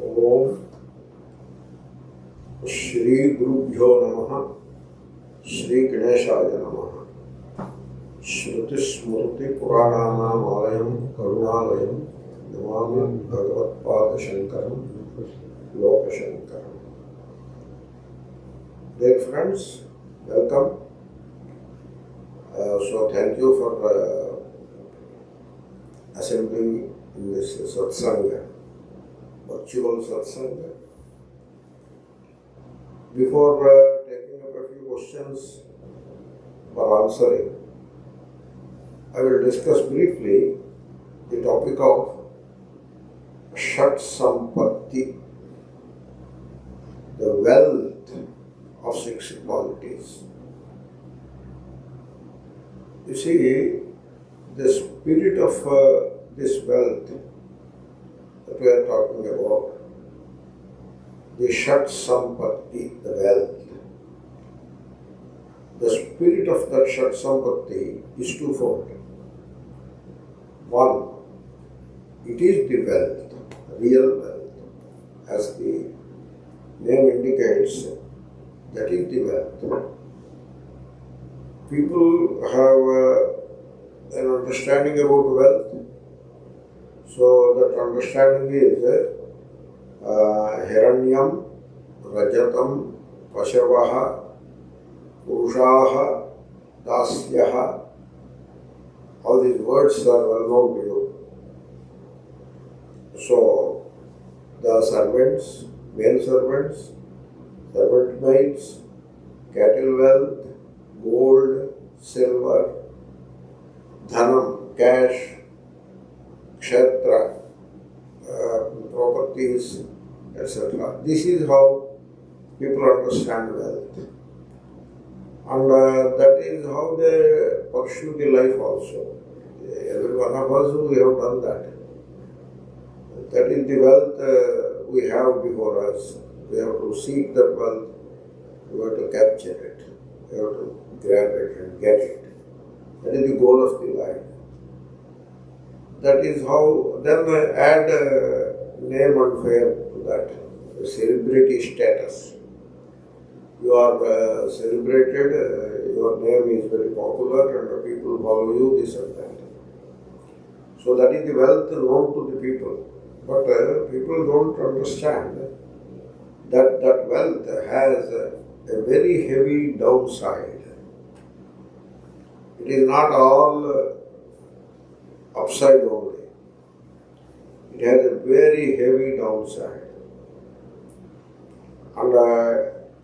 ओम श्री गुरुभ्यो नमः। श्री गणेशाय नमः। श्रुतिस्मृति पुराणानामालयं करुणालयं Namami भगवत्पादशंकरं लोकशंकरं। Dear friends, welcome. So thank you for assembling in this Satsang, virtual Satsang. Before taking up a few questions for answering, I will discuss briefly the topic of Shat Sampatti, the wealth of 6 qualities. You see, the spirit of this wealth that we are talking about, the Shat Sampatti, the wealth. The spirit of that Shat Sampatti is twofold. One, it is the wealth, real wealth, as the name indicates, that is the wealth. People have an understanding about wealth. So that understanding is Hiranyam, Rajatam, Pashavaha, Purushaha, Dasyaha. All these words are well known to you. So the servants, male servants, servant maids, cattle wealth, gold, silver, dhanam, cash, kshetra, properties, etc. This is how people understand wealth. And that is how they pursue the life also. Every one of us, we have done that. That is the wealth we have before us. We have to seek that wealth, we have to capture it, we have to grab it and get it. That is the goal of the life. That is how, then add name and fame to that, celebrity status. You are celebrated, your name is very popular and people follow you, this and that. So that is the wealth known to the people. But people don't understand that wealth has a very heavy downside. It is not all upside only. It has a very heavy downside. And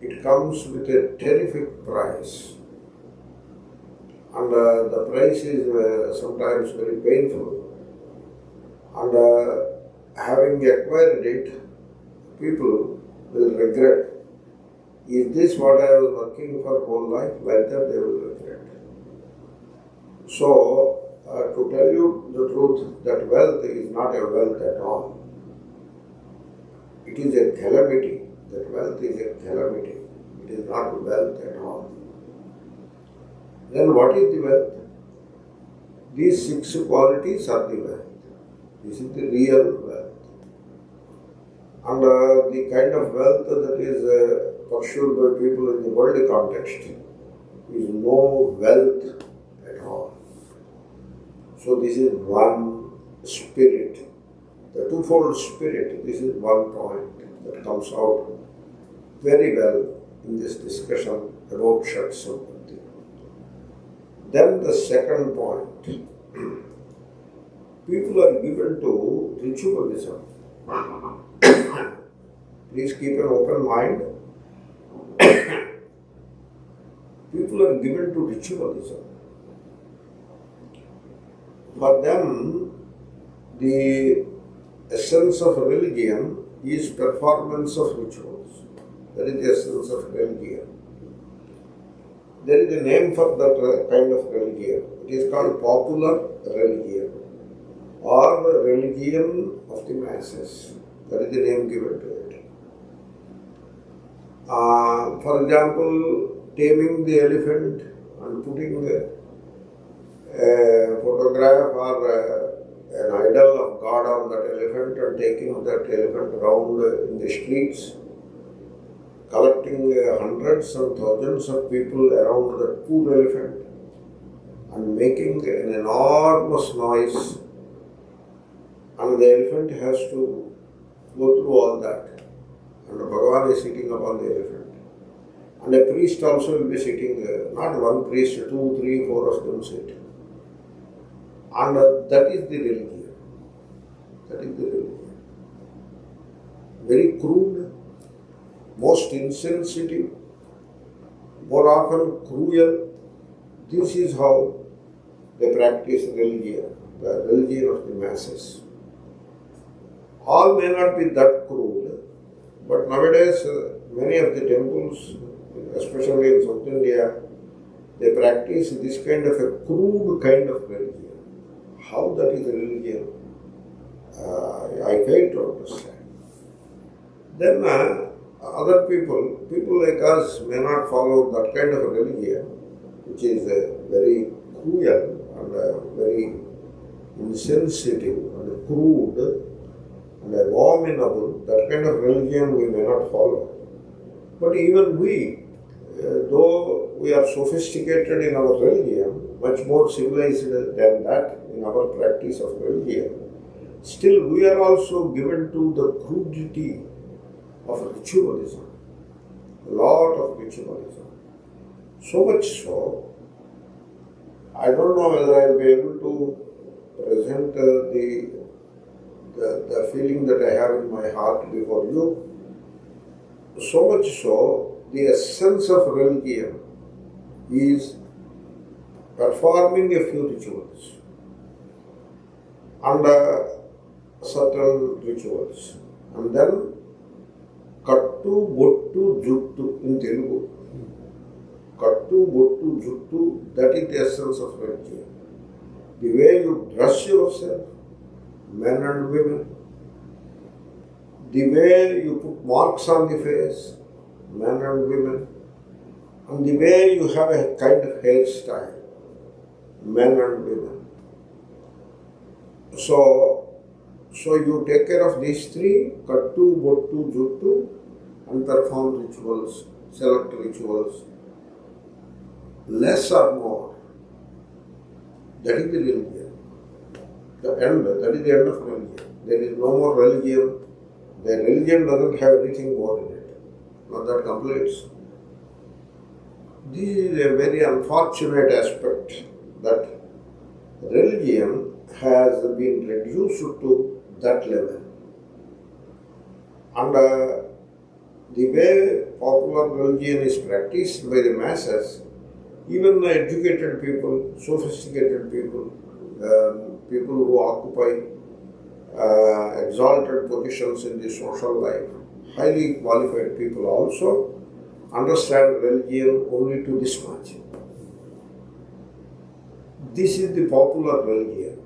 it comes with a terrific price. And the price is sometimes very painful. And having acquired it, people will regret. Is this what I was working for whole life? Like that they will regret. So, to tell you the truth, that wealth is not a wealth at all. It is a calamity. That wealth is a calamity. It is not wealth at all. Then what is the wealth? These 6 qualities are the wealth. This is the real wealth. And the kind of wealth that is pursued by people in the worldly context is no wealth at all. So this is one spirit, the twofold spirit. This is one point that comes out very well in this discussion about Shat Sampatti. Then the second point, people are given to ritualism. Please keep an open mind. People are given to ritualism. For them, the essence of religion is performance of rituals. That is the essence of religion. There is a name for that kind of religion. It is called popular religion or religion of the masses. That is the name given to it. For example, taming the elephant and putting a photograph or an idol of God on that elephant and taking that elephant around in the streets, collecting hundreds and thousands of people around that poor elephant and making an enormous noise, and the elephant has to go through all that, and Bhagavan is sitting upon the elephant. And a priest also will be sitting, not one priest, 2, 3, 4 of them sit. And that is the religion. That is the religion. Very crude, most insensitive, more often cruel. This is how they practice religion, the religion of the masses. All may not be that crude, but nowadays many of the temples, especially in South India, they practice this kind of a crude kind of religion. How that is a religion, I fail to understand. Then other people like us may not follow that kind of a religion, which is very cruel and very insensitive and crude and abominable. That kind of religion we may not follow. But even we, though we are sophisticated in our religion, much more civilized than that in our practice of religion, still we are also given to the crudity of ritualism, a lot of ritualism. So much so, I don't know whether I will be able to present the feeling that I have in my heart before you. So much so, the essence of religion is performing a few rituals and certain rituals, and then kattu, bottu, juttu in Telugu. Kattu, bottu, juttu, that is the essence of religion. The way you dress yourself, men and women, the way you put marks on the face, men and women, and the way you have a kind of hairstyle, men and women. So you take care of these three, kattu, bottu, juttu, and perform rituals, select rituals, less or more. That is the religion. That is the end of religion. There is no more religion. The religion doesn't have anything more in it. Not that completes. This is a very unfortunate aspect, that religion has been reduced to that level. And the way popular religion is practiced by the masses, even educated people, sophisticated people, people who occupy exalted positions in the social life, highly qualified people also understand religion only to this much. This is the popular religion.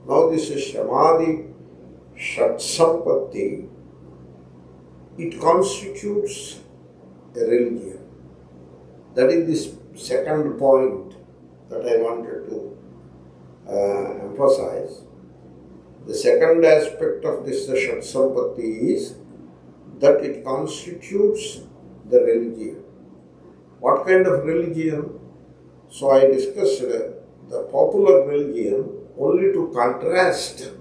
Now this is shamAdi, Shat Sampatti. It constitutes a religion. That is this second point that I wanted to emphasize. The second aspect of this Shat Sampatti is that it constitutes the religion. What kind of religion? So I discussed the popular religion only to contrast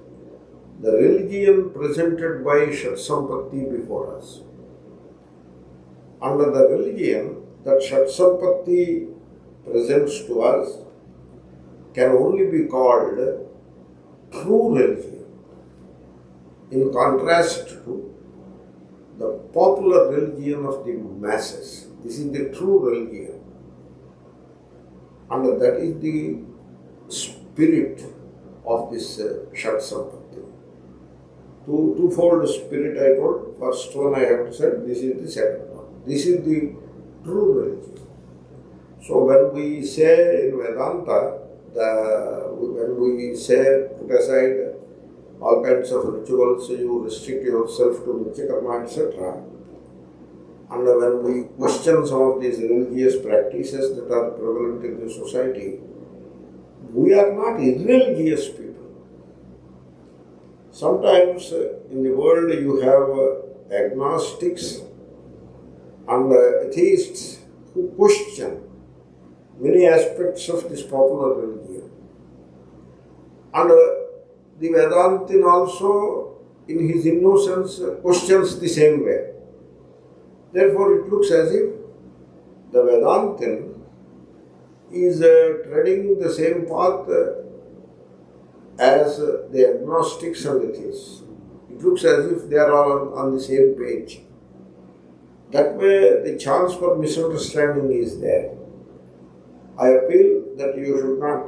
the religion presented by Shat Sampatti before us. Under the religion that Shat Sampatti presents to us can only be called true religion, in contrast to the popular religion of the masses. This is the true religion, and that is the spirit of this Shat Sampatti. Twofold spirit I told. First one I have said, this is the second one. This is the true religion. So when we say in Vedanta, when we say put aside all kinds of rituals, you restrict yourself to Nitya Karma, etc. And when we question some of these religious practices that are prevalent in the society, we are not irreligious people. Sometimes in the world you have agnostics and atheists who question many aspects of this popular religion. And the Vedantin also, in his innocence, questions the same way. Therefore, it looks as if the Vedantin is treading the same path as the agnostics and atheists. It looks as if they are all on the same page. That way, the chance for misunderstanding is there. I appeal that you should not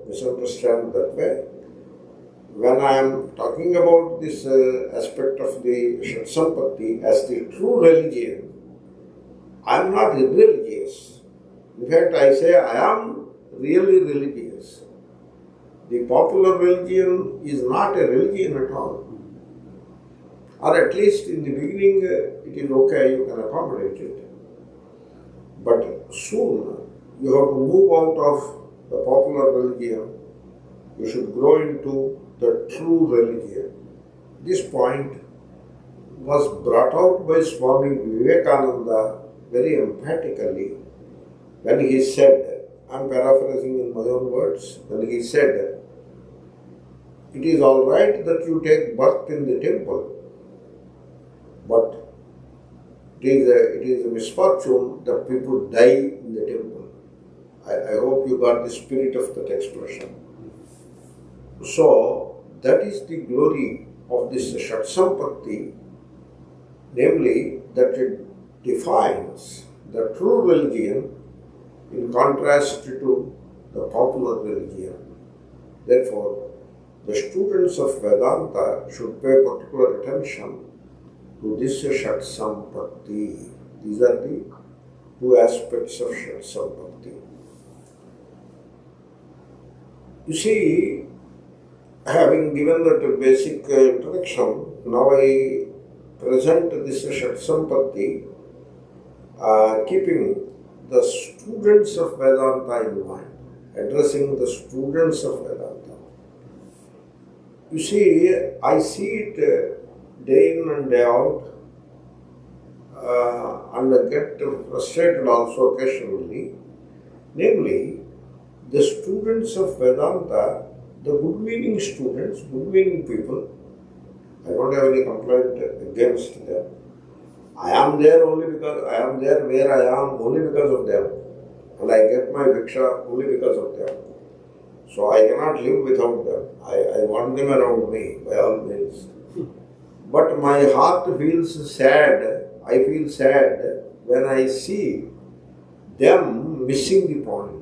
misunderstand that way. When I am talking about this aspect of the Sampatti as the true religion, I am not irreligious. In fact, I say I am really religious. The popular religion is not a religion at all. Or at least in the beginning, it is okay, you can accommodate it. But soon, you have to move out of the popular religion. You should grow into the true religion. This point was brought out by Swami Vivekananda very emphatically when he said, I am paraphrasing in my own words, when he said, it is all right that you take birth in the temple, but it is a misfortune that people die in the temple. I hope you got the spirit of that expression. So, that is the glory of this Shat Sampatti, namely that it defines the true religion in contrast to the popular religion. Therefore, the students of Vedanta should pay particular attention to this Shat Sampatti. These are the two aspects of Shat Sampatti. You see, having given that basic introduction, now I present this Shat Sampatti, keeping the students of Vedanta in mind, addressing the students of Vedanta. You see, I see it day in and day out, and I get frustrated also occasionally. Namely, the students of Vedanta, the good-meaning students, good-meaning people, I don't have any complaint against them. I am there only because I am there where I am only because of them. And I get my Viksha only because of them. So I cannot live without them. I want them around me by all means. But my heart feels sad. I feel sad when I see them missing the point.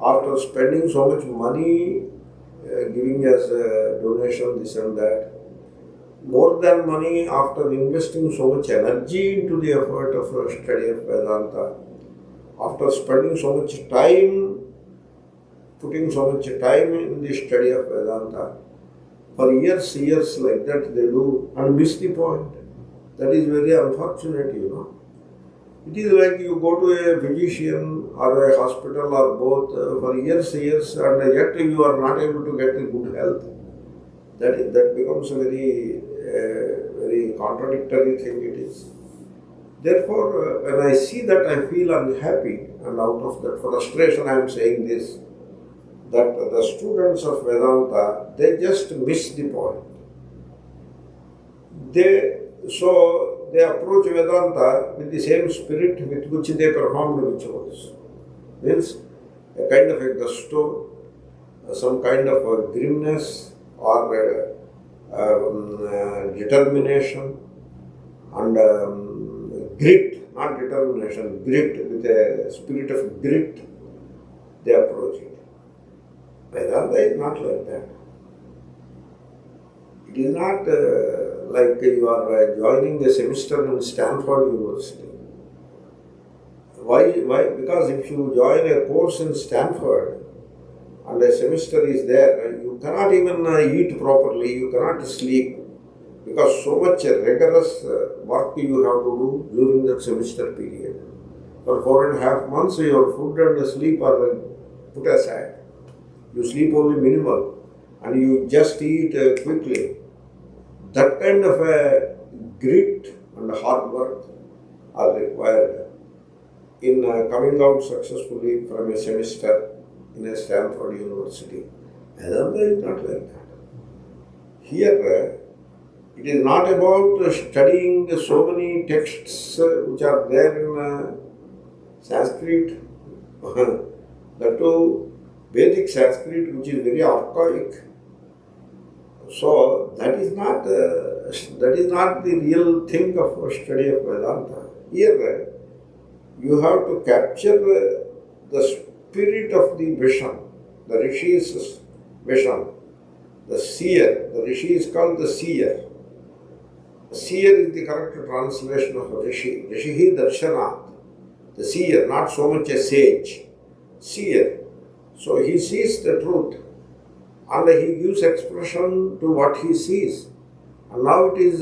After spending so much money, giving us a donation, this and that, more than money, after investing so much energy into the effort of study of Vedanta, after spending so much time, putting so much time in the study of Vedanta, for years like that they do and miss the point. That is very unfortunate, you know. It is like you go to a physician or a hospital or both for years and yet you are not able to get a good health. That becomes a very contradictory thing it is. Therefore, when I see that, I feel unhappy, and out of that frustration I am saying this, that the students of Vedanta, they just miss the point. They approach Vedanta with the same spirit with which they performed rituals. Means a kind of a gusto, some kind of a grimness or determination and grit, not determination, grit, with a spirit of grit, they approach it. Vedanta is not like that. It is not like you are joining a semester in Stanford University. Why? Because if you join a course in Stanford and a semester is there, you cannot even eat properly, you cannot sleep, because so much rigorous work you have to do during that semester period. For 4.5 months, your food and sleep are put aside. You sleep only minimal. and you just eat quickly. That kind of a grit and hard work are required in coming out successfully from a semester in a Stanford University. Vedanta is not like that. Here, it is not about studying so many texts which are there in Sanskrit, that too Vedic Sanskrit, which is very archaic. So that is not the real thing of study of Vedanta. Here, you have to capture the spirit of the vision, the Rishi's vision, the seer. The Rishi is called the seer. Seer is the correct translation of Rishi. Rishihi Darshanat. The seer, not so much a sage. Seer. So he sees the truth and he gives expression to what he sees. And now it is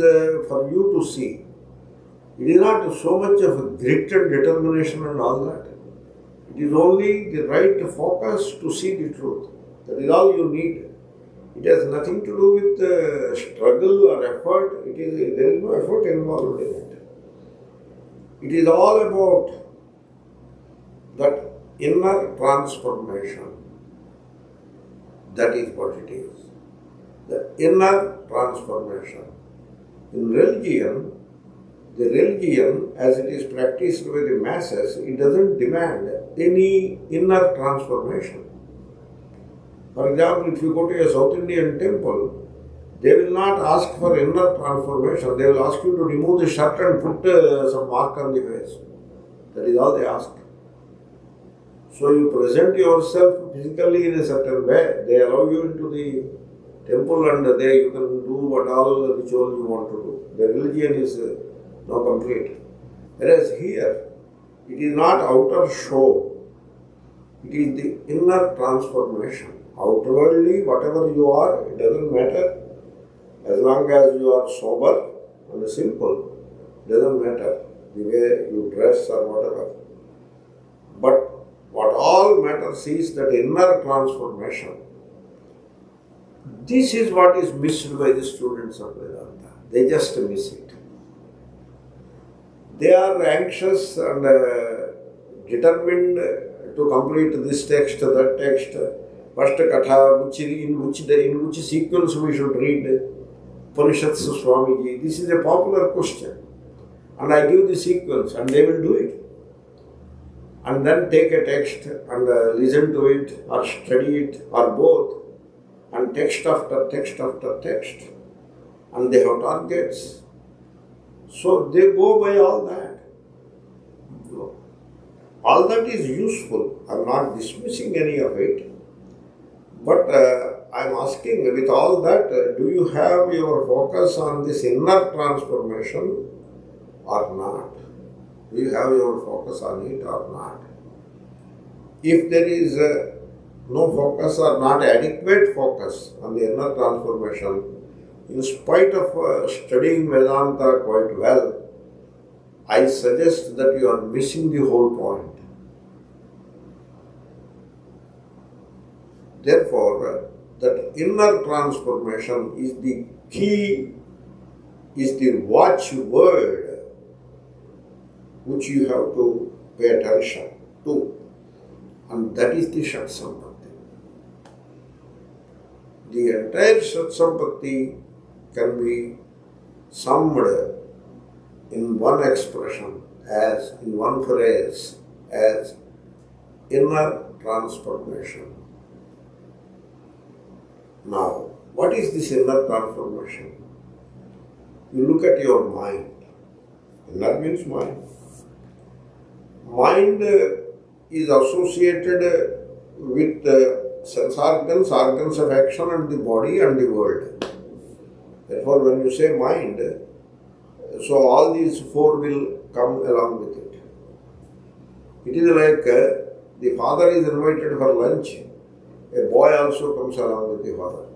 for you to see. It is not so much of grit and determination and all that. It is only the right focus to see the truth. That is all you need. It has nothing to do with struggle or effort. There is no effort involved in it. It is all about that inner transformation. That is what it is. The inner transformation. In religion, the religion as it is practiced by the masses, it doesn't demand any inner transformation. For example, if you go to a South Indian temple, they will not ask for inner transformation. They will ask you to remove the shirt and put some mark on the face. That is all they ask. So you present yourself physically in a certain way. They allow you into the temple and there you can do what all the ritual you want to do. The religion is now complete. Whereas here, it is not outer show. It is the inner transformation. Outwardly, whatever you are, it doesn't matter. As long as you are sober and simple, it doesn't matter the way you dress or whatever. But what all matters is that inner transformation. This is what is missed by the students of Vedanta. They just miss it. They are anxious and determined to complete this text, that text, first katha, in which sequence we should read Upanishads Swamiji. This is a popular question. And I give the sequence and they will do it. And then take a text and listen to it or study it or both, and text after text after text. And they have targets. So they go by all that. All that is useful. I am not dismissing any of it. But I am asking, with all that, do you have your focus on this inner transformation or not? Do you have your focus on it or not? If there is no focus or not adequate focus on the inner transformation, in spite of studying Vedanta quite well, I suggest that you are missing the whole point. Therefore, that inner transformation is the key, is the watchword which you have to pay attention to. And that is the Shat Sampatti. The entire Shat Sampatti can be summed in one expression, as in one phrase, as inner transformation. Now, what is this inner transformation? You look at your mind. Inner means mind. Mind is associated with sense organs, organs of action, and the body and the world. Therefore, when you say mind, so all these four will come along with it. It is like the father is invited for lunch, a boy also comes along with the father.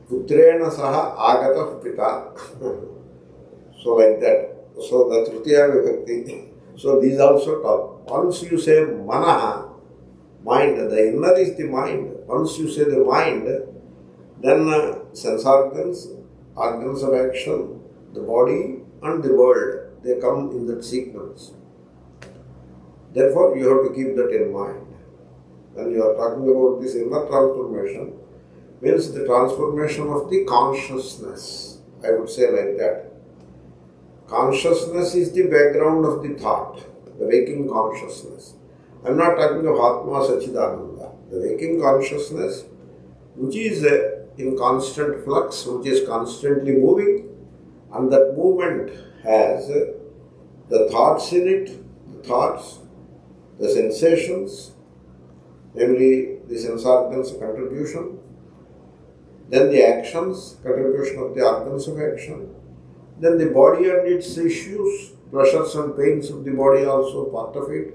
Putrena saha agatah pita. So like that. So the Tritiya Vibhakti. So these also come. Once you say manaha, mind, the inner is the mind. once you say the mind, then sense organs, organs of action, the body and the world, they come in that sequence. Therefore, you have to keep that in mind. When you are talking about this inner transformation, means the transformation of the consciousness. I would say like that. Consciousness is the background of the thought, the waking consciousness. I am not talking of Atma Satchidananda. The waking consciousness, which is in constant flux, which is constantly moving, and that movement has the thoughts in it, the thoughts, the sensations, namely the sense organs contribution, then the actions, contribution of the organs of action, then the body and its issues, pleasures and pains of the body also part of it,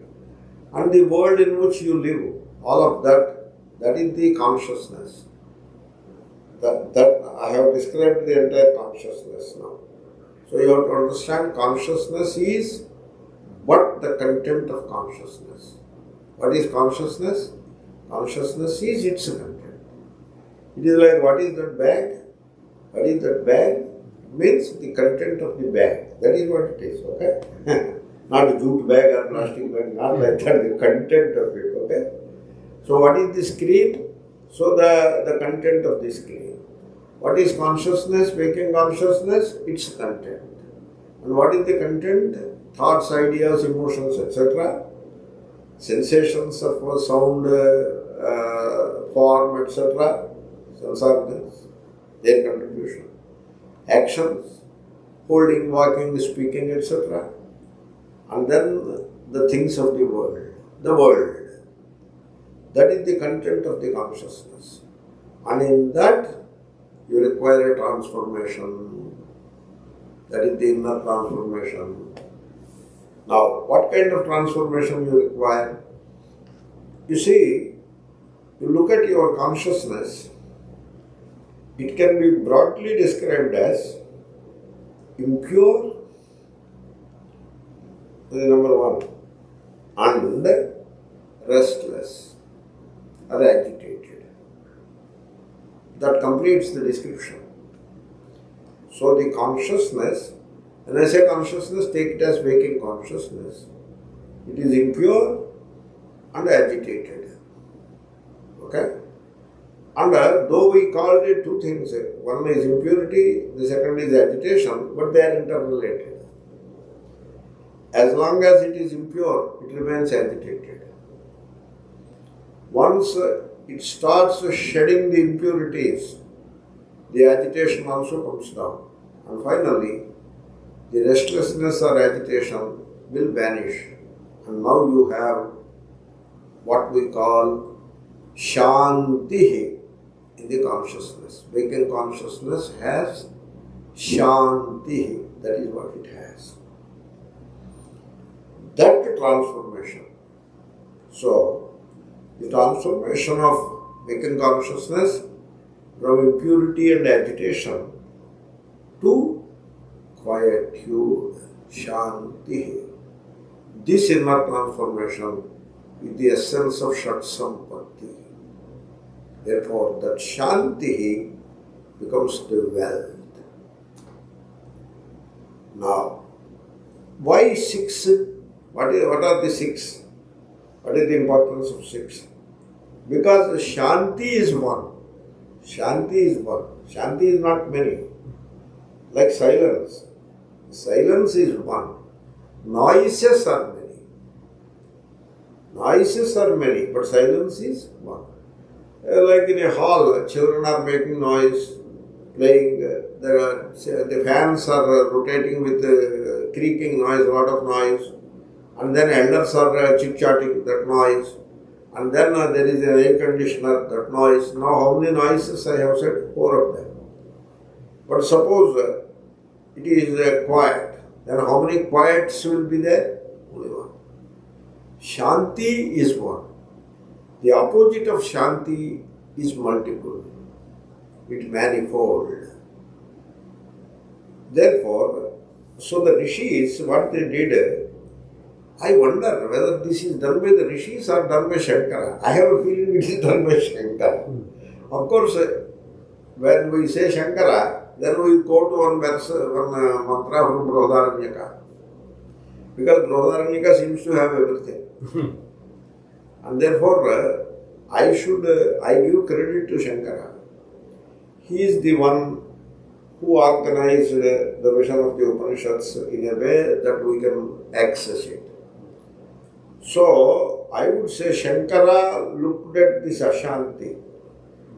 and the world in which you live, all of that, that is the consciousness. That I have described the entire consciousness now. So you have to understand consciousness is but the content of consciousness. What is consciousness? Consciousness is its content. It is like, what is that bag? What is that bag? It means the content of the bag. That is what it is, okay? Not a jute bag or plastic bag, not like that, the content of it, okay? So what is the screen? So the content of the screen. What is consciousness, waking consciousness? Its content. And what is the content? Thoughts, ideas, emotions, etc. Sensations of sound, form, etc. Sense organs, their contribution. Actions, holding, walking, speaking, etc. And then the things of the world. The world. That is the content of the consciousness. And in that, you require a transformation. That is the inner transformation. Now, what kind of transformation you require? You see, you look at your consciousness, it can be broadly described as impure, number one, and restless or agitated. That completes the description. So the consciousness, when I say consciousness, take it as waking consciousness. It is impure and agitated. Okay? And though we called it two things, one is impurity, the second is agitation, but they are interrelated. As long as it is impure, it remains agitated. Once it starts shedding the impurities, the agitation also comes down. And finally, the restlessness or agitation will vanish. And now you have what we call shanti in the consciousness. Waking consciousness has shanti. That is what it has. That transformation. So, the transformation of waking consciousness from impurity and agitation to quietude, shanti. This inner transformation is the essence of Shat Sampatti. Therefore, that shanti becomes the wealth. Now, why 6? What are the 6? What is the importance of 6? Because shanti is one. Shanti is one. Shanti is not many. Like silence. Silence is one. Noises are many. Noises are many, but silence is one. Like in a hall, children are making noise, playing. The fans are rotating with creaking noise, a lot of noise. And then elders are chit-chatting, that noise. And then there is an air conditioner, that noise. Now how many noises I have said? 4 of them. But suppose it is quiet. Then how many quiets will be there? Only one. Shanti is one. The opposite of shanti is multiple. It manifold. Therefore, so the rishis, what they did, I wonder whether this is done by the rishis or done by Shankara. I have a feeling it is done by Shankara. Of course, when we say Shankara, then we go to one verse, one mantra from Brihadaranyaka. Because Brihadaranyaka seems to have everything. And therefore, I give credit to Shankara. He is the one who organized the vision of the Upanishads in a way that we can access it. So, I would say Shankara looked at this Ashanti.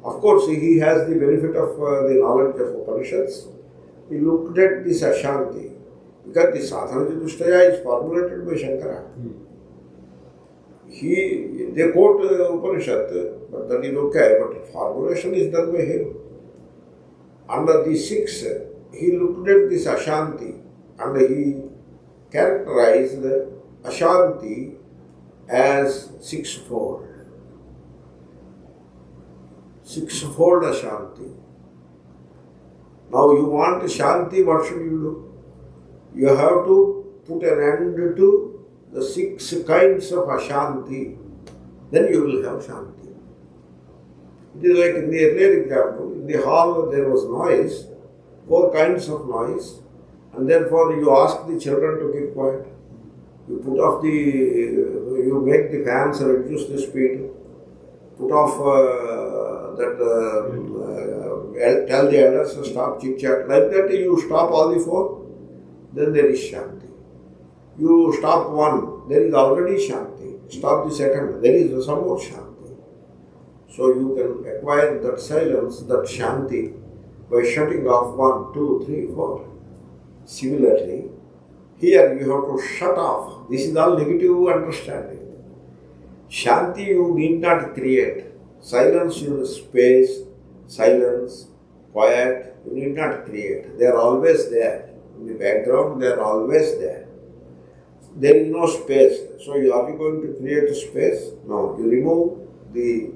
Of course, he has the benefit of the knowledge of Upanishads. He looked at this Ashanti because the Sadhana Chatushtaya is formulated by Shankara. They quote Upanishad, but that is okay, but formulation is done by him. Under the 6, he looked at this Ashanti and he characterized Ashanti as sixfold. Sixfold Ashanti. Now you want Shanti, what should you do? You have to put an end to the 6 kinds of Ashanti. Then you will have Shanti. It is like in the earlier example, in the hall there was noise, 4 kinds of noise, and therefore you ask the children to keep quiet. You make the fans reduce the speed, put off tell the elders to stop chit chat. Like that you stop all the 4, then there is Shanti. You stop 1, there is already Shanti. Stop the 2nd, there is some more Shanti. So you can acquire that silence, that Shanti, by shutting off 1, 2, 3, 4. Similarly, here you have to shut off. This is all negative understanding. Shanti you need not create. Silence in space, silence, quiet, you need not create. They are always there. In the background, they are always there. There is no space. So are you going to create a space? No. You remove the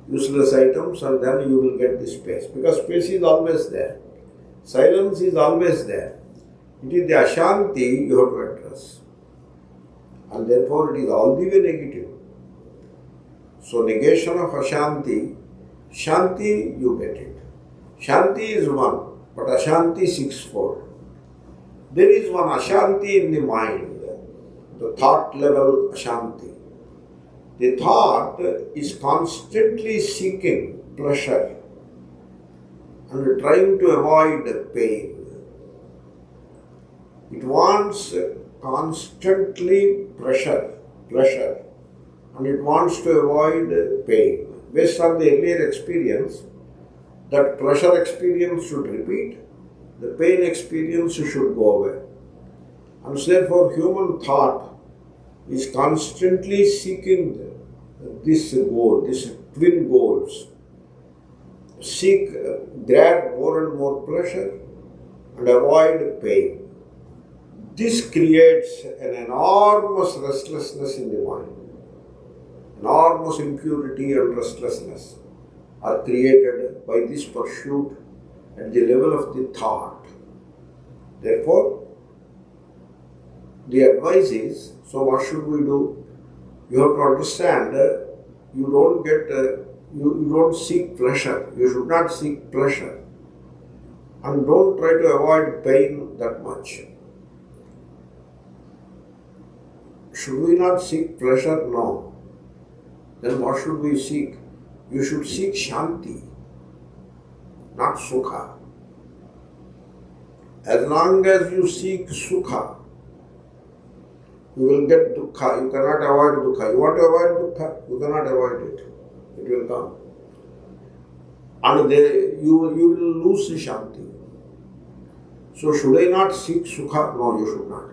useless items and then you will get the space. Because space is always there. Silence is always there. It is the Ashanti you have to address. And therefore it is all the way negative. So negation of Ashanti, Shanti you get it. Shanti is 1, but Ashanti 6-fold. There is one Ashanti in the mind, the thought level Ashanti. The thought is constantly seeking pleasure and trying to avoid pain. It wants constantly pleasure, and it wants to avoid pain. Based on the earlier experience, that pleasure experience should repeat, the pain experience should go away. And therefore, human thought is constantly seeking this goal, these twin goals. Grab more and more pleasure and avoid pain. This creates an enormous restlessness in the mind. Enormous impurity and restlessness are created by this pursuit at the level of the thought. Therefore, the advice is, so what should we do? You have to understand you don't seek pleasure. You should not seek pleasure. And don't try to avoid pain that much. Should we not seek pleasure? No. Then what should we seek? You should seek Shanti, not Sukha. As long as you seek Sukha, you will get Dukkha. You cannot avoid Dukkha. You want to avoid Dukkha? You cannot avoid it. It will come. And you will lose Shanti. So should I not seek Sukha? No, you should not.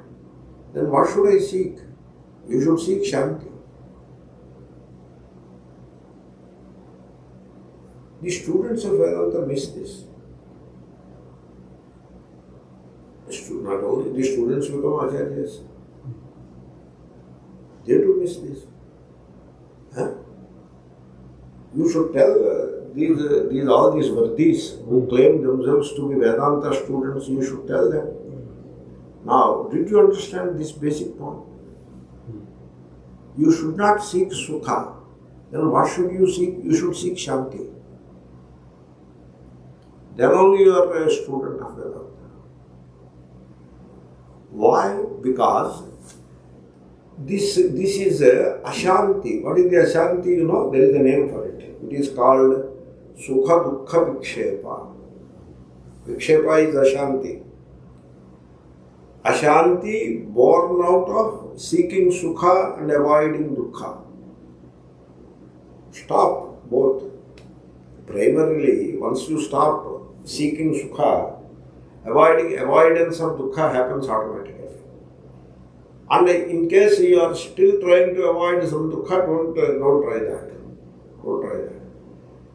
Then what should I seek? You should seek Shanti. The students of Vedanta miss this. Not only the students become acharyas, they too miss this. You should tell all these Vardis who claim themselves to be Vedanta students, you should tell them. Now, did you understand this basic point? you should not seek Sukha. Then what should you seek? You should seek Shanti. Then only you are a student of Vedanta. Why? Because this is Ashanti. What is the Ashanti? You know, there is a name for it. It is called Sukha Dukkha Vikshepa. Vikshepa is Ashanti. Ashanti born out of seeking Sukha and avoiding Dukkha. Stop both. Primarily, once you stop seeking Sukha, avoidance of Dukkha happens automatically. And in case you are still trying to avoid some Dukkha, don't try that. Don't try that.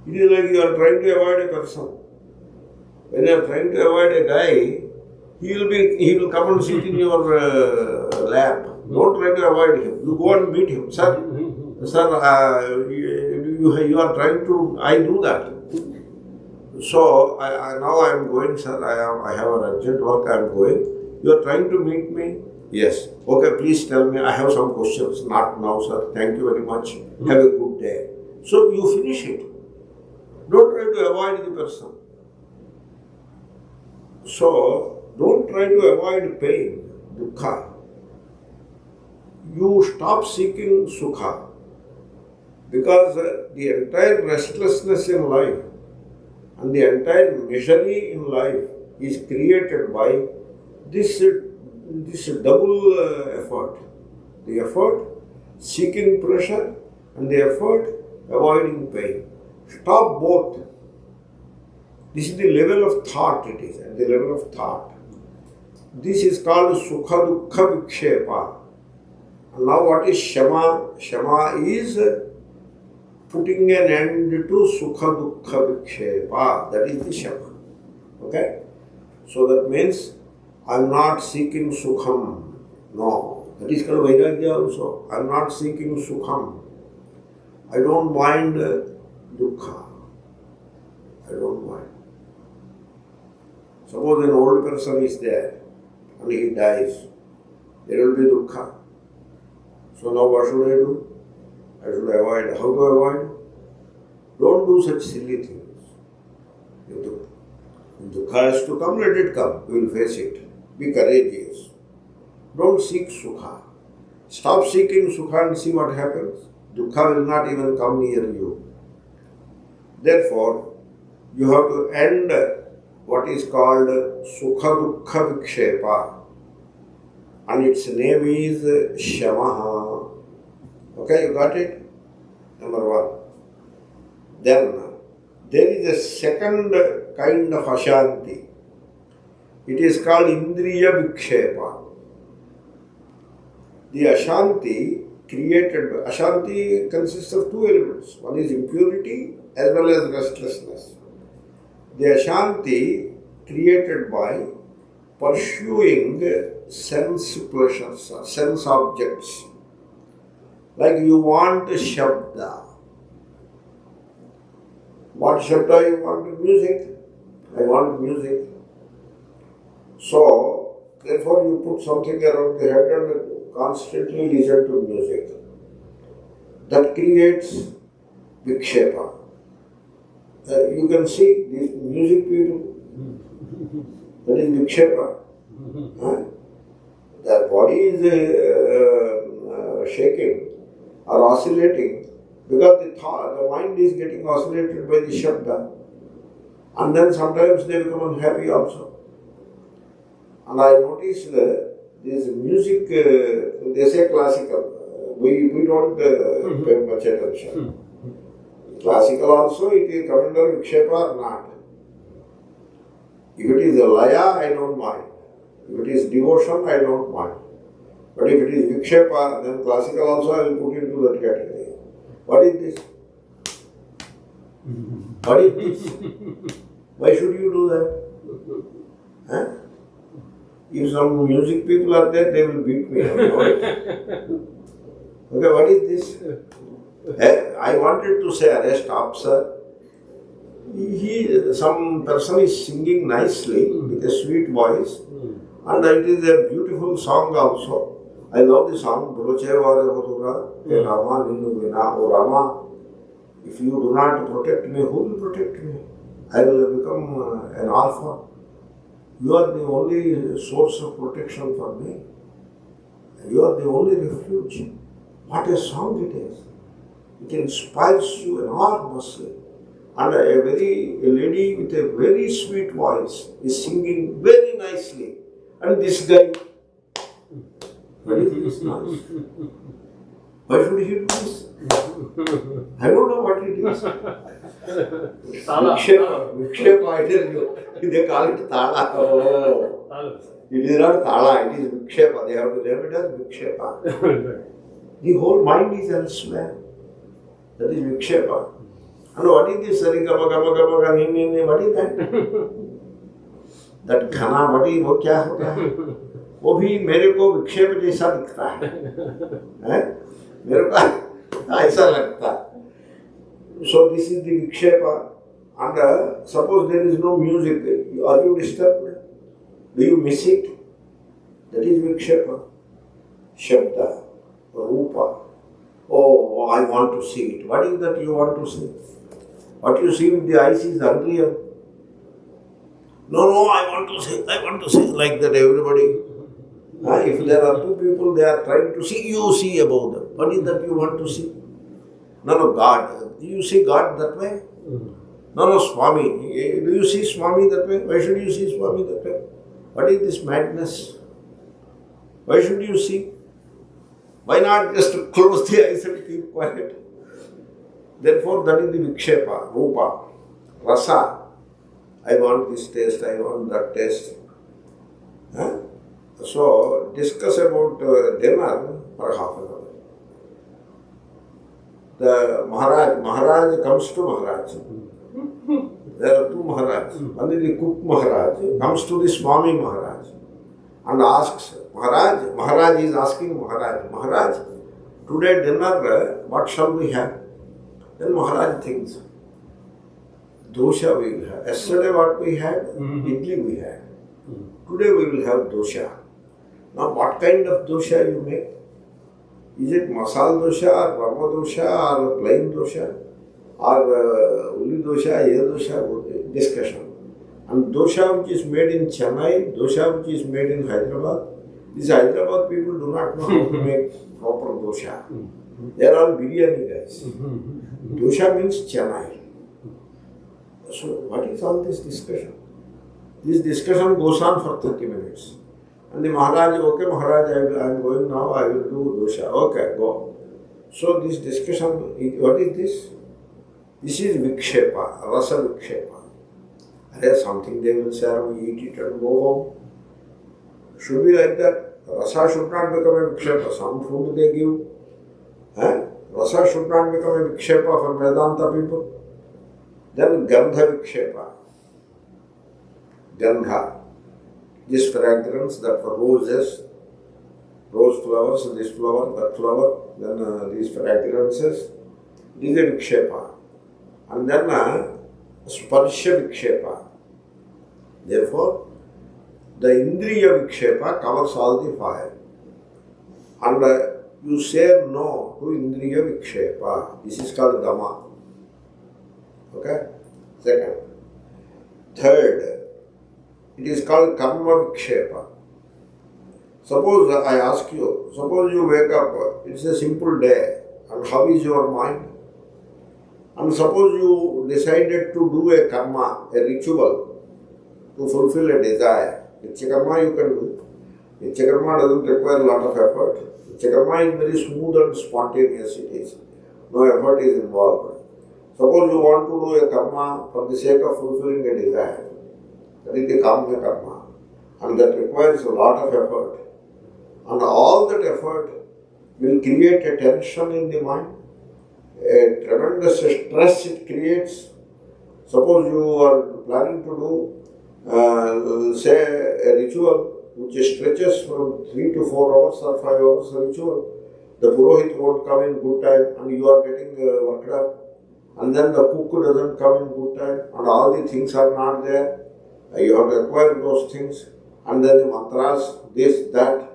It is like you are trying to avoid a person. When you are trying to avoid a guy, he will come and sit in your lap. Don't try to avoid him. You go and meet him. Sir, you are trying to, I do that. So, now I am going, sir. I have an urgent work, I am going. You are trying to meet me? Yes. Okay, please tell me. I have some questions. Not now, sir. Thank you very much. Have a good day. So, you finish it. Don't try to avoid the person. So, don't try to avoid pain, dukkha. You stop seeking sukha. Because the entire restlessness in life and the entire misery in life is created by this double effort. The effort seeking pleasure and the effort avoiding pain. Stop both. This is the level of thought it is, at the level of thought. This is called Sukha Dukkha Vikshepa. And now what is Shama? Shama is putting an end to Sukha Dukkha Vikshepa. That is the Shama. Okay? So that means I am not seeking Sukham. No. That is called Vairagya also. I am not seeking Sukham. I don't mind Dukkha. I don't mind. Suppose an old person is there and he dies. There will be Dukkha. So now what should I do? I should avoid. How to avoid? Don't do such silly things. If Dukkha has to come, let it come. We will face it. Be courageous. Don't seek Sukha. Stop seeking Sukha and see what happens. Dukkha will not even come near you. Therefore, you have to end what is called Sukha Dukkha Vikshepa. And its name is Shamaha. Okay, you got it? Number one. Then, there is a second kind of Ashanti. It is called Indriya Vikshepa. The Ashanti Ashanti consists of two elements. One is impurity as well as restlessness. The Ashanti created by pursuing sense pleasures, sense objects. Like you want Shabda. What Shabda you want? Music. I want music. So, therefore you put something around the head and constantly listen to music. That creates Vikshepa. You can see these music people. That is Vikshepa. Their body is shaking or oscillating because the mind is getting oscillated by the Shabda. And then sometimes they become unhappy also. And I noticed this music, they say classical. We don't pay much attention. Classical also, it is come under Vikshepa or not. If it is a laya, I don't mind. If it is devotion, I don't mind. But if it is Vikshepa, then classical also I will put into that category. What is this? What is this? Why should you do that? Huh? If some music people are there, they will beat me. Okay, what is this? I wanted to say, arrest officer. Some person is singing nicely with a sweet voice, and it is a beautiful song also. I love the song, Hey Rama, Ninnu Vina, O Rama, if you do not protect me, who will protect me? I will become an alpha. You are the only source of protection for me. You are the only refuge. What a song it is. It inspires you enormously. And a lady with a very sweet voice is singing very nicely. And this guy, what is this noise? Why should he do this? I don't know what it is. Vikshepa, I tell you. They call it Tala. Oh. It is not Tala, it is Vikshepa. They have to name it as Vikshepa. The whole mind is elsewhere. That is Vikshepa. And what is this? Sarigama, Gama, Gama, Gama, what is that? That Ghana, what is, वो क्या होता है? वो भी मेरे को विक्षेप जैसा दिखता है, मेरे को ऐसा लगता है. So this is the vikshepa, and suppose there is no music, are you disturbed? Do you miss it? That is vikshepa. Shabda, rupa. Oh, I want to see it. What is that you want to see? What you see with the eyes is unreal. No, I want to see like that everybody. If there are two people, they are trying to see, you see about them. What is that you want to see? No, God. Do you see God that way? No, Swami. Do you see Swami that way? Why should you see Swami that way? What is this madness? Why should you see? Why not just close the eyes and keep quiet? Therefore, that is the vikshepa, rupa, rasa. I want this taste, I want that taste. So, discuss about dinner for half an hour. The Maharaj comes to Maharaj. There are two Maharaj. One is the cook Maharaj, comes to the Swami Maharaj and asks, Maharaj is asking Maharaj, today dinner, what shall we have? Then Maharaj thinks, dosha we will have. Yesterday what we had? Idli we had. Today we will have dosha. Now what kind of dosha you make? Is it masala dosha or rava dosha or plain dosha or uli dosha, ye dosha? Discussion. And dosha which is made in Chennai, dosha which is made in Hyderabad. These Hyderabad people do not know how to make proper dosha. They are all biryani guys. Dosha means Chennai. So what is all this discussion? This discussion goes on for 30 minutes. And the Maharaj, okay Maharaj, I am going now, I will do dosha. Okay, go. So this discussion, what is this? This is vikshepa, rasa vikshepa. There is something they will serve, we eat it and go home. Should be like that. Rasa should not become a vikshepa. Some food they give. Rasa should not become a vikshepa for Vedanta people. Then Gandha Vikshepa. Gandha. This fragrance that for roses, rose flowers, this flower, that flower, then these fragrances, these are Vikshepa. And then Sparsha Vikshepa. Therefore, the Indriya Vikshepa covers all the five. And you say no to Indriya Vikshepa. This is called Dhamma. Okay? Second. Third, it is called Karma Vikshepa. Suppose I ask you, suppose you wake up, it's a simple day, and how is your mind? And suppose you decided to do a karma, a ritual, to fulfill a desire. Nitya karma you can do. Nitya karma doesn't require a lot of effort. Nitya karma is very smooth and spontaneous it is. No effort is involved. Suppose you want to do a karma for the sake of fulfilling a desire. That is the kamya karma. And that requires a lot of effort. And all that effort will create a tension in the mind, a tremendous stress it creates. Suppose you are planning to do, say, a ritual which stretches from 3 to 4 hours or 5 hours a ritual. The Purohit won't come in good time and you are getting worked up. And then the cook doesn't come in good time and all the things are not there. You have to acquire those things. And then the mantras, this, that.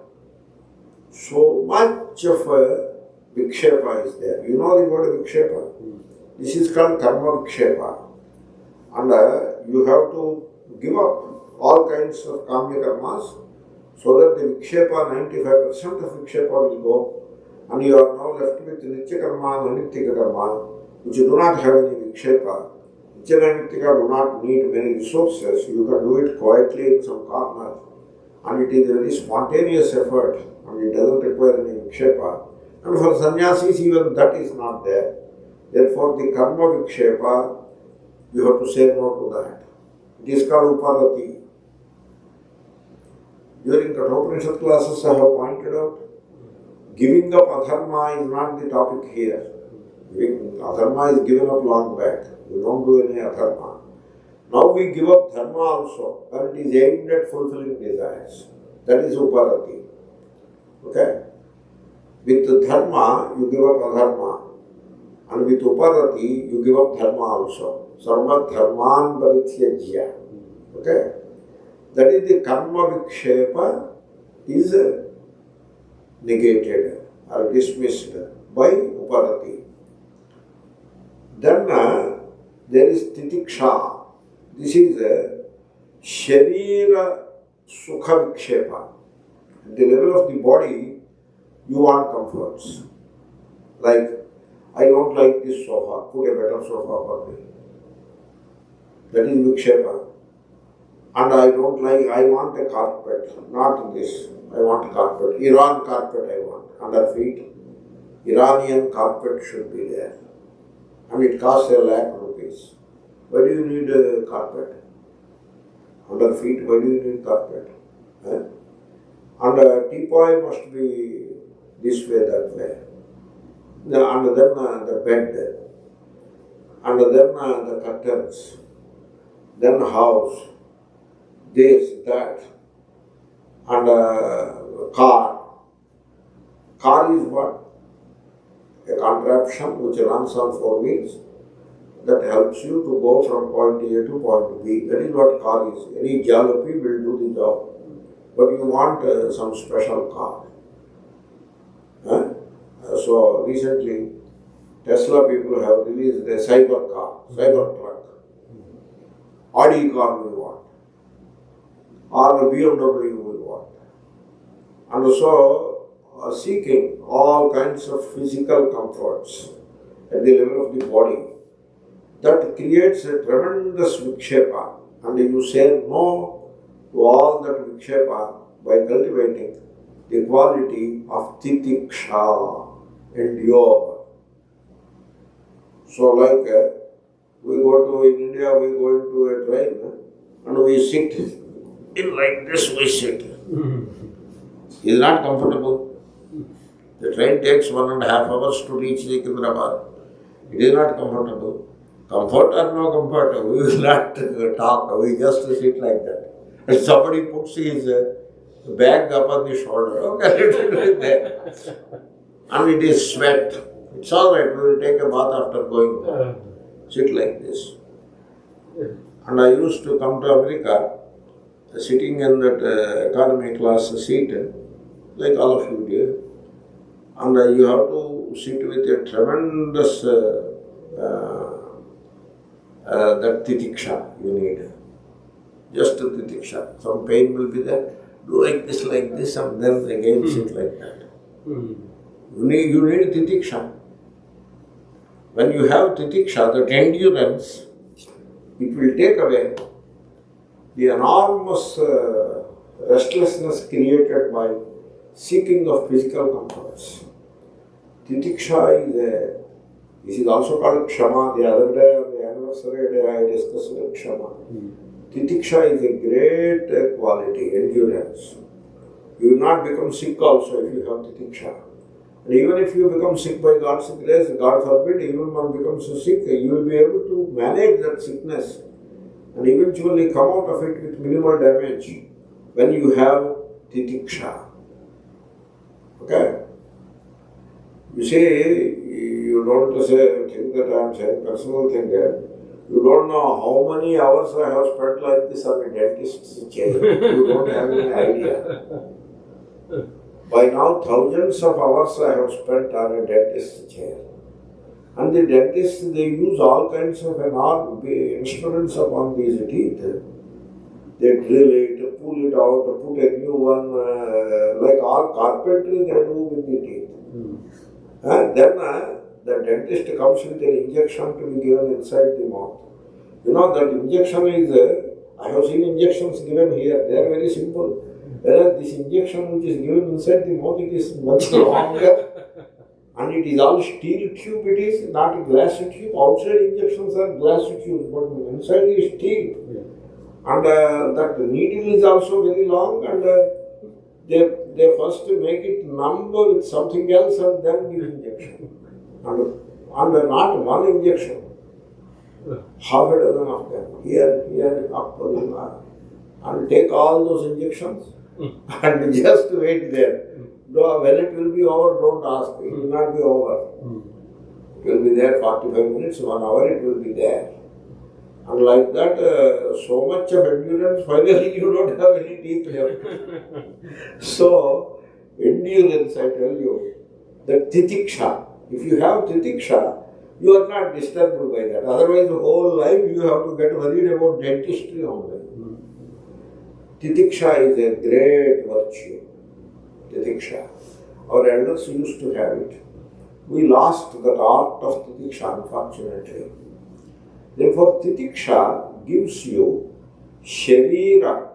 So much of a vikshepa is there. You know the word vikshepa? This is called karma vikshepa. And you have to give up all kinds of kamya karmas so that the vikshepa, 95% of vikshepa will go, and you are now left with nitya karma and anitya karma, which do not have any vikshepa. Nitya and anitya do not need many resources. You can do it quietly in some corner, and it is a very spontaneous effort, and it doesn't require any vikshepa. And for sannyasis, even that is not there. Therefore, the karma vikshepa, you have to say no to that. It is called uparati. During Kathopanishad classes, I have pointed out, giving up adharma is not the topic here. Adharma is given up long back. We don't do any adharma. Now we give up dharma also, and it is aimed at fulfilling desires. That is uparati. Okay? With dharma, you give up adharma. And with uparati, you give up dharma also. Sarva dharman parityajya. Okay? That is the karma vikshepa is negated or dismissed by uparati. Then there is titiksha. This is a sharira sukha vikshepa. At the level of the body, you want comforts. Like, I don't like this sofa, put a better sofa for me. That is vikshepa. And I want a carpet, not this. I want a carpet. Iran carpet I want, under feet. Iranian carpet should be there. And it costs ₹1,00,000. Why do you need a carpet? Under feet, why do you need carpet? And a teapot must be this way, that way. And then the bed. And then the curtains. Then house. This, that. And car. Car is what? A contraption which runs on 4 wheels that helps you to go from point A to point B. That is what car is. Any jalopy will do the job. But you want some special car. So recently, Tesla people have released a cyber car, cyber truck. Audi car we want. Or a BMW we want. And so seeking all kinds of physical comforts at the level of the body, that creates a tremendous vikshepa. And you say no to all that vikshepa by cultivating the quality of titiksha, endure. So like in India we go into a train and we sit in like this, we sit. It's not comfortable. The train takes 1.5 hours to reach Secunderabad. It is not comfortable. Comfort or no comfort, we will not talk, we just sit like that. And somebody puts his bag up on the shoulder, okay, it there. And it is sweat. It's all right, we will take a bath after going home. Sit like this. And I used to come to America, sitting in that economy class seat, like all of you do. And you have to sit with a tremendous that titiksha you need. Just a titiksha. Some pain will be there. Do like this, and then again sit like that. You need titiksha. When you have titiksha, that endurance, it will take away the enormous restlessness created by seeking of physical comforts. Titiksha this is also called kshama. The other day, on the anniversary day, I discussed kshama. Titiksha is a great quality, endurance. You will not become sick also if you have titiksha. And even if you become sick by God's grace, God forbid, even one becomes sick, you will be able to manage that sickness and eventually come out of it with minimal damage when you have titiksha. Okay? You see, you don't think that I am saying personal thing here. You don't know how many hours I have spent like this on a dentist's chair. You don't have any idea. By now, thousands of hours I have spent on a dentist's chair. And the dentists, they use all kinds of instruments upon these teeth. They drill it, pull it out, put a new one, like all carpentry they do with the teeth. And then the dentist comes with an injection to be given inside the mouth. You know, that injection is, I have seen injections given here, they are very simple. Whereas this injection which is given inside the mouth, it is much longer. And it is all steel tube, it is not a glass tube. Outside injections are glass tubes, but inside is steel. And that needle is also very long, and they first make it numb with something else and then give injection. And not one injection. Half a dozen of them. Here, up, and take all those injections and just wait there. When it will be over, don't ask. It will not be over. It will be there 45 minutes, 1 hour, it will be there. And like that, so much of endurance, finally you don't have any teeth left. So, endurance, I tell you, the titiksha. If you have titiksha, you are not disturbed by that. Otherwise, the whole life you have to get worried about dentistry only. Titiksha is a great virtue. Titiksha. Our elders used to have it. We lost that art of titiksha, unfortunately. Therefore, titiksha gives you sharira,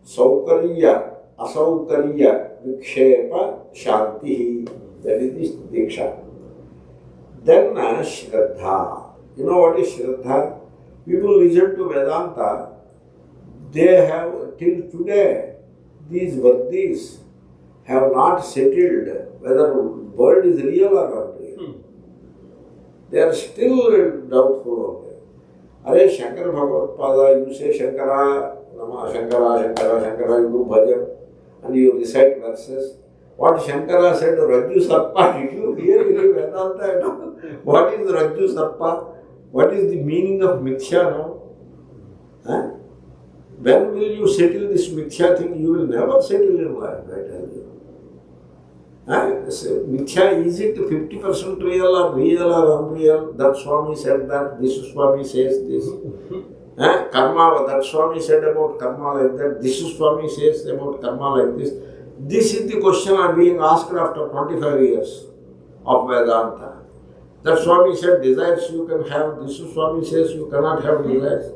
saukarya, asaukarya, vikshepa, shantihi. That is this titiksha. Then Shraddha. You know what is Shraddha? People listen to Vedanta, they have till today, these vardis have not settled whether world is real or not real. They are still doubtful of it. Are Shankara Bhagavad-pada, you say Shankara, Nama Shankara, Shankara, Shankara, you do bhajan and you recite verses. What Shankara said, Rajju Sarpa, did you hear in Vedanta? What is Rajju Sarpa? What is the meaning of Mithya now? When will you settle this Mithya thing? You will never settle in life, I tell you. Mithya, is it 50% real or unreal? That Swami said that, this Swami says this. Karma, that Swami said about karma like that, this Swami says about karma like this. This is the question I am being asked after 25 years of Vedanta. That Swami said desires you can have, this Swami says you cannot have desires.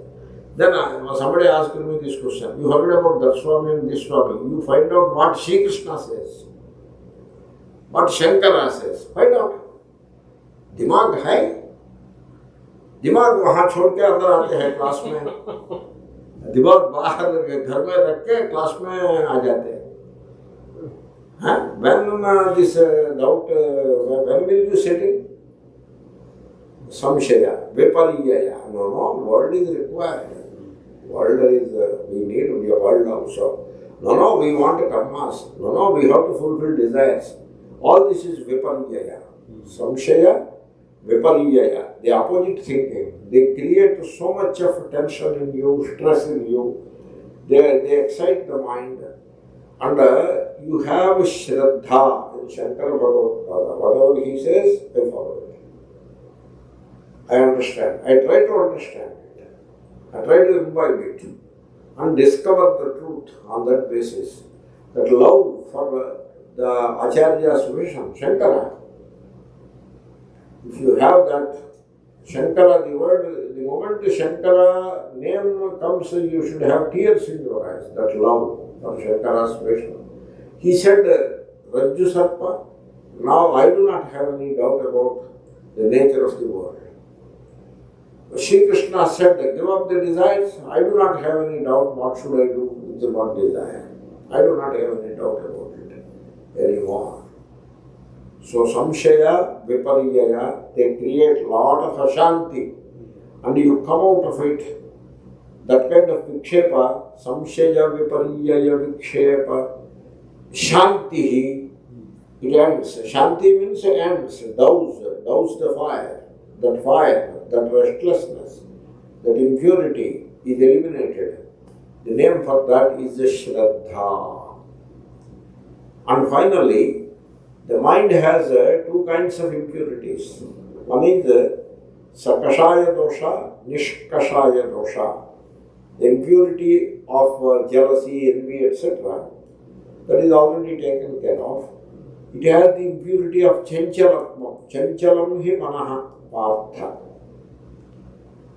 Then somebody asked me this question. You heard about that Swami and this Swami. You find out what Sri Krishna says. What Shankara says. Find out. दिमाग है, दिमाग वहाँ छोड़ के अंदर आते हैं class में, दिमाग बाहर घर में रख के क्लास में आ जाते हैं. When this doubt, when will you settle? Samshaya, Vipariyaya. No, world is required. World is, we need to be a world also. No, we want karmas. No, we have to fulfill desires. All this is Vipariyaya. Samshaya, Vipariyaya. The opposite thinking. They create so much of tension in you, stress in you. They excite the mind. And you have Shraddha in Shankara Bhagavad-pada. Whatever he says, I follow it. I understand. I try to understand it. I try to imbibe it and discover the truth on that basis. That love for the Acharya's vision, Shankara. If you have that, Shankara, the word, the moment the Shankara name comes, you should have tears in your eyes, that love for Shankara's vision. He said, Rajju Sarpa, now I do not have any doubt about the nature of the world. Sri Krishna said, give up the desires. I do not have any doubt what should I do with the one desire. I do not have any doubt about it anymore. So samshaya, vipariyaya, they create lot of ashanti, and you come out of it. That kind of vikshepa, samshaya, vipariyaya, vikshepa, shantihi, it ends. Shanti means ends, douse the fire. That fire, that restlessness, that impurity is eliminated. The name for that is the Shraddha. And finally, the mind has two kinds of impurities. One is Sakashaya dosha, Nishkashaya dosha. The impurity of jealousy, envy, etc. That is already taken care of. It has the impurity of Chanchalatma. Chanchalam hi manaha partha.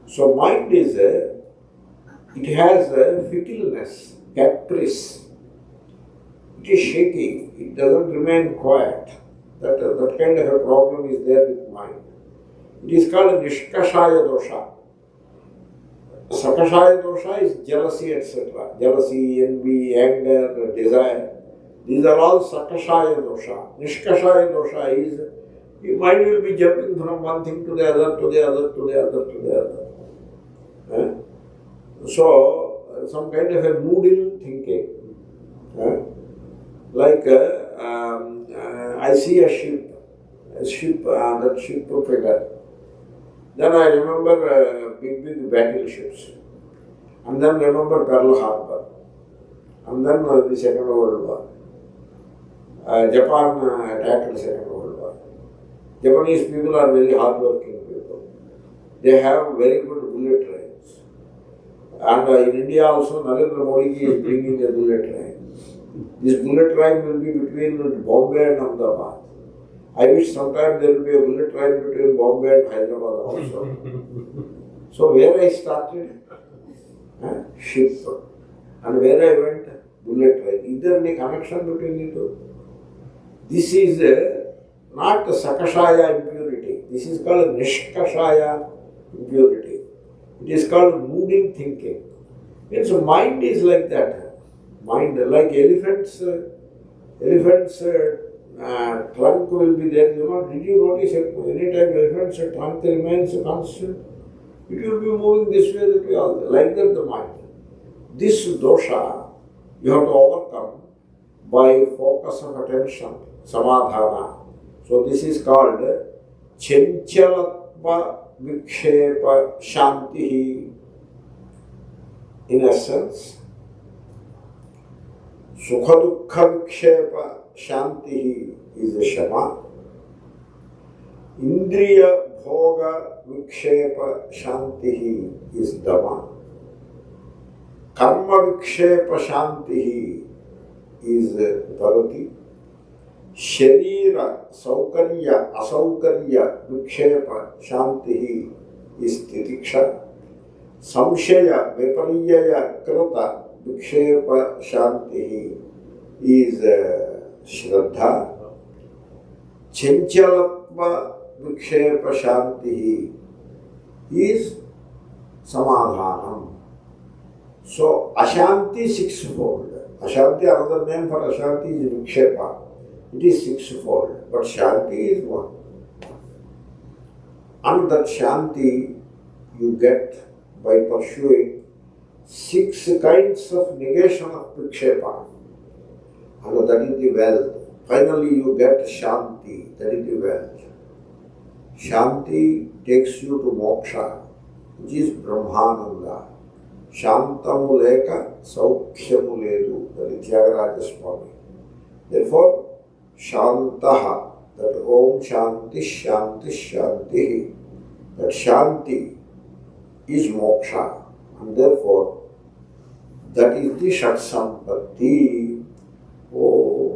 So mind is it has a fickleness, caprice. It is shaky. It doesn't remain quiet. That kind of a problem is there with mind. It is called Nishkashaya dosha. Sakashaya dosha is jealousy, etc. Jealousy, envy, anger, desire. These are all Sakashaya dosha. Nishkashaya dosha is your mind will be jumping from one thing to the other, to the other, to the other, to the other. So, some kind of a noodle thinking. Like I see a ship, that ship figure. Then I remember big battleships. And then remember Pearl Harbor. And then the Second World War. Japan attacked the Second World War. Japanese people are very hardworking people. They have very good bullet trains. And in India also, Narendra Modi is bringing a bullet train. This bullet train will be between Bombay and Ahmedabad. I wish sometime there will be a bullet train between Bombay and Hyderabad also. So where I started? Ship. And where I went? Bullet train. Is there any connection between the two? This is not Sakashaya impurity. This is called Nishkashaya impurity. It is called noodle thinking. And so mind is like that. Mind, like elephants' trunk will be there. Did you notice it? Anytime elephant's trunk remains constant, it will be moving this way, that way, all like that the mind. This dosha you have to overcome by focus of attention, samadhana. So this is called Chanchalatma Vikshepa Shantihi. In essence, Sukha Dukkha Vikshepa Shantihi is the Shama. Indriya Bhoga Vikshepa Shantihi is Dhamma. Karma Vikshepa Shantihi is Bharati. Sharira Saukarya Asaukarya Vikshepa Shantihi is Titiksha. Samshaya Viparyaya Krata Vikshepa Shantihi is Shraddha. Chanchalatma Vikshepa Shantihi is Samadhanam. So Ashanti sixfold. Ashanti, another name for Ashanti is Vikshepa. It is sixfold, but Shanti is one. And that Shanti you get by pursuing 6 kinds of negation of Vikshepa. And that is the wealth. Finally you get Shanti, that is the wealth. Shanti takes you to moksha, which is Brahmananda. Shantamuleka Saukhyamuledu, that is Tyagaraja Swami. Therefore, Shantaha, that Om Shanti Shanti Shanti, that Shanti is moksha, and therefore that is the Shat Sampatti. Oh.